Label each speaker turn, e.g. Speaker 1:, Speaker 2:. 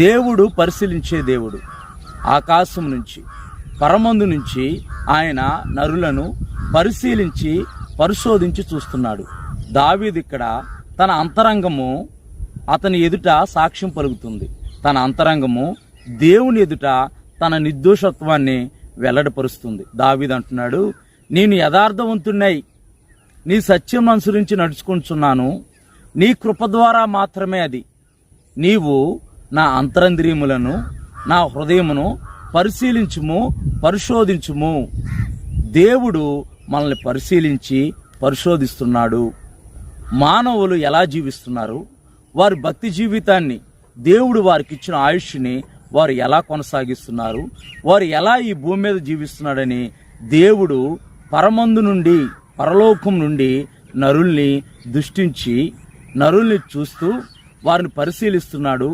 Speaker 1: దేవుడు పరిశీలించే దేవుడు. ఆకాశం నుంచి పరమందు నుంచి ఆయన నరులను పరిశీలించి పరిశోధించి చూస్తున్నాడు. దావీదు ఇక్కడ తన అంతరంగము అతని ఎదుట సాక్ష్యం పలుకుతుంది. తన అంతరంగము దేవుని ఎదుట తన నిర్దోషత్వాన్ని వెల్లడిపరుస్తుంది. దావీదు అంటున్నాడు, నేను యథార్థవంతున్నై నీ సత్యం అనుసరించి నడుచుకుంటున్నాను, నీ కృప ద్వారా మాత్రమే అది. నీవు నా అంతరంద్రియములను నా హృదయమును పరిశీలించుము, పరిశోధించుము. దేవుడు మనల్ని పరిశీలించి పరిశోధిస్తున్నాడు. మానవులు ఎలా జీవిస్తున్నారు, వారి భక్తి జీవితాన్ని, దేవుడు వారికి ఇచ్చిన ఆయుష్ని వారు ఎలా కొనసాగిస్తున్నారు, వారు ఎలా ఈ భూమి మీద జీవిస్తున్నాడని దేవుడు పరమందు నుండి, పరలోకం నుండి నరుల్ని దృష్టించి నరుల్ని చూస్తూ వారిని పరిశీలిస్తున్నాడు.